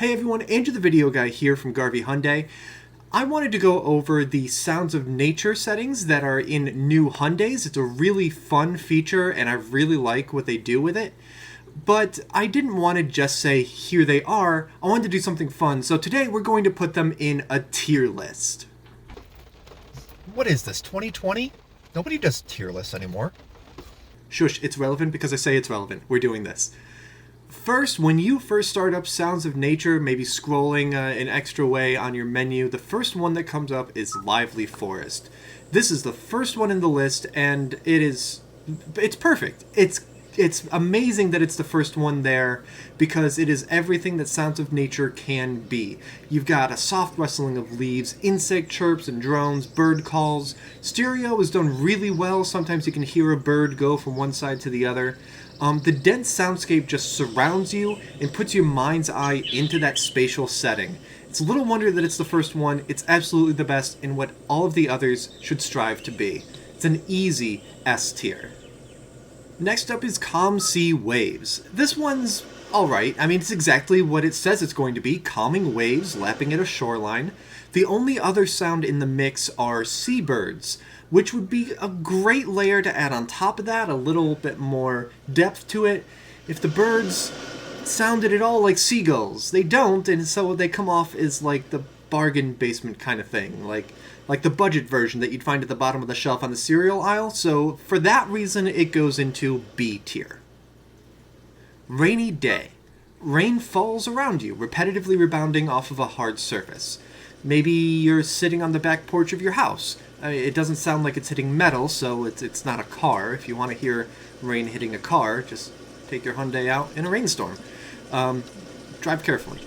Hey everyone, Andrew the Video Guy here from Garvey Hyundai. I wanted to go over the sounds of nature settings that are in new Hyundais. It's a really fun feature and I really like what they do with it. But I didn't want to just say, here they are. I wanted to do something fun, so today we're going to put them in a tier list. What is this, 2020? Nobody does tier lists anymore. Shush, it's relevant because I say it's relevant. We're doing this. First, when you first start up Sounds of Nature, maybe scrolling an extra way on your menu, the first one that comes up is Lively Forest. This is the first one in the list, and it's perfect. It's amazing that it's the first one there because it is everything that Sounds of Nature can be. You've got a soft rustling of leaves, insect chirps and drones, bird calls. Stereo is done really well. Sometimes you can hear a bird go from one side to the other. The dense soundscape just surrounds you and puts your mind's eye into that spatial setting. It's little wonder that it's the first one. It's absolutely the best in what all of the others should strive to be. It's an easy S tier. Next up is Calm Sea Waves. This one's alright. I mean, it's exactly what it says it's going to be, calming waves lapping at a shoreline. The only other sound in the mix are seabirds, which would be a great layer to add on top of that, a little bit more depth to it. If the birds sounded at all like seagulls, they don't, and so they come off as like the bargain basement kind of thing, like the budget version that you'd find at the bottom of the shelf on the cereal aisle, so for that reason it goes into B tier. Rainy Day. Rain falls around you, repetitively rebounding off of a hard surface. Maybe you're sitting on the back porch of your house. It doesn't sound like it's hitting metal, so it's not a car. If you want to hear rain hitting a car, just take your Hyundai out in a rainstorm. Drive carefully.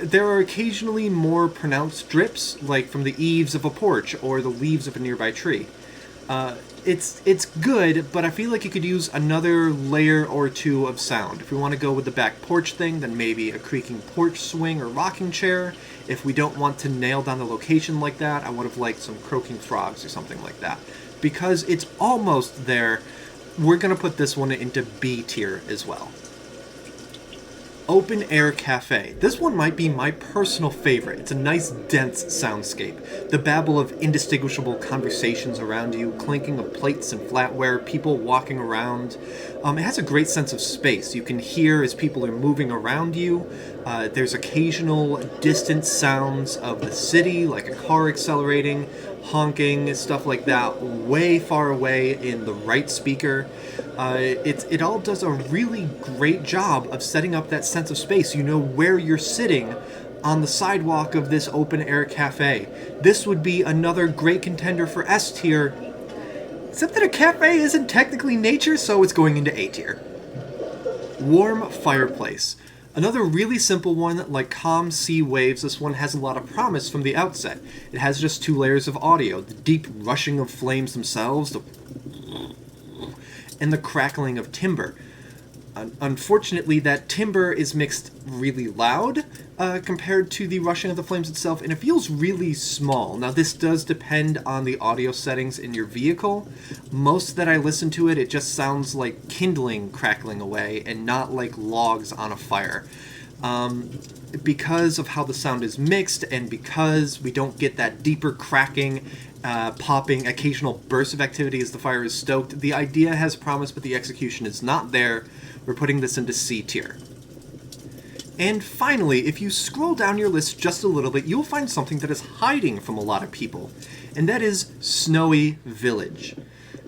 There are occasionally more pronounced drips, like from the eaves of a porch or the leaves of a nearby tree. It's good, but I feel like you could use another layer or two of sound. If we want to go with the back porch thing, then maybe a creaking porch swing or rocking chair. If we don't want to nail down the location like that, I would have liked some croaking frogs or something like that. Because it's almost there, we're going to put this one into B tier as well. Open Air Cafe. This one might be my personal favorite. It's a nice, dense soundscape. The babble of indistinguishable conversations around you, clinking of plates and flatware, people walking around. It has a great sense of space. You can hear as people are moving around you. There's occasional distant sounds of the city, like a car accelerating, honking, stuff like that, way far away in the right speaker. It all does a really great job of setting up that sense of space. You know where you're sitting on the sidewalk of this open air cafe. This would be another great contender for S tier, except that a cafe isn't technically nature, so it's going into A tier. Warm Fireplace. Another really simple one, like Calm Sea Waves. This one has a lot of promise from the outset. It has just 2 layers of audio, the deep rushing of flames themselves, and the crackling of timber. Unfortunately, that timber is mixed really loud compared to the rushing of the flames itself, and it feels really small. Now, this does depend on the audio settings in your vehicle. Most that I listen to it just sounds like kindling crackling away and not like logs on a fire. Because of how the sound is mixed and because we don't get that deeper cracking, popping, occasional bursts of activity as the fire is stoked, the idea has promise, but the execution is not there. We're putting this into C tier. And finally, if you scroll down your list just a little bit, you'll find something that is hiding from a lot of people, and that is Snowy Village.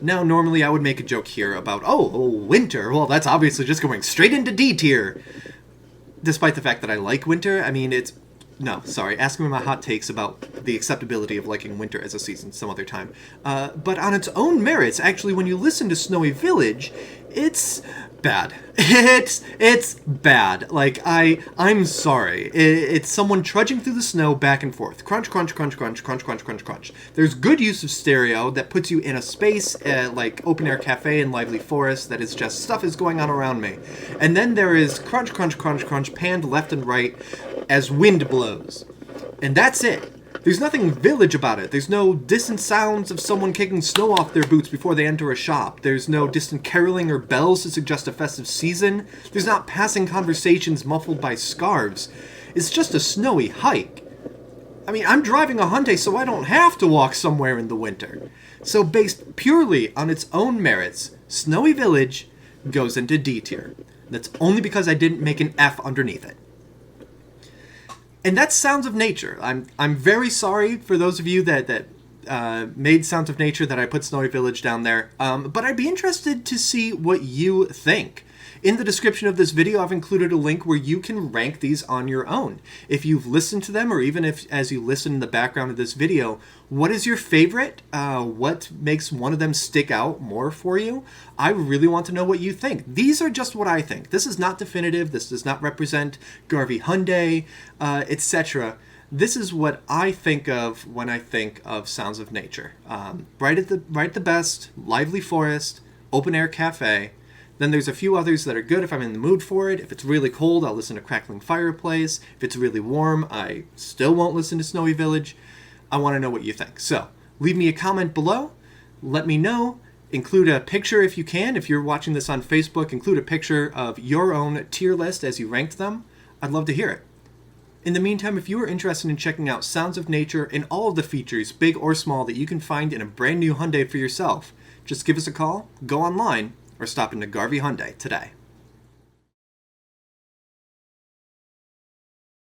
Now, normally I would make a joke here about, oh, winter, well, that's obviously just going straight into D tier. Despite the fact that I like winter, I mean, ask me my hot takes about the acceptability of liking winter as a season some other time. But on its own merits, actually, when you listen to Snowy Village, it's bad. It's bad. Like, I'm sorry. It's someone trudging through the snow back and forth. Crunch, crunch, crunch, crunch, crunch, crunch, crunch, crunch. There's good use of stereo that puts you in a space like Open Air Cafe and Lively Forest that is just stuff is going on around me. And then there is crunch, crunch, crunch, crunch, panned left and right as wind blows. And that's it. There's nothing village about it. There's no distant sounds of someone kicking snow off their boots before they enter a shop. There's no distant caroling or bells to suggest a festive season. There's not passing conversations muffled by scarves. It's just a snowy hike. I mean, I'm driving a Hyundai so I don't have to walk somewhere in the winter. So based purely on its own merits, Snowy Village goes into D tier. That's only because I didn't make an F underneath it. And that's Sounds of Nature. I'm very sorry for those of you that made Sounds of Nature that I put Snowy Village down there. But I'd be interested to see what you think. In the description of this video, I've included a link where you can rank these on your own. If you've listened to them, or even if as you listen in the background of this video, what is your favorite? What makes one of them stick out more for you? I really want to know what you think. These are just what I think. This is not definitive. This does not represent Garvey Hyundai, etc. This is what I think of when I think of Sounds of Nature. Right at the best, lively forest, open air cafe. Then there's a few others that are good if I'm in the mood for it. If it's really cold, I'll listen to Crackling Fireplace. If it's really warm, I still won't listen to Snowy Village. I want to know what you think. So leave me a comment below. Let me know. Include a picture if you can. If you're watching this on Facebook, include a picture of your own tier list as you ranked them. I'd love to hear it. In the meantime, if you are interested in checking out Sounds of Nature and all of the features, big or small, that you can find in a brand new Hyundai for yourself, just give us a call, go online, or stop into Garvey Hyundai today.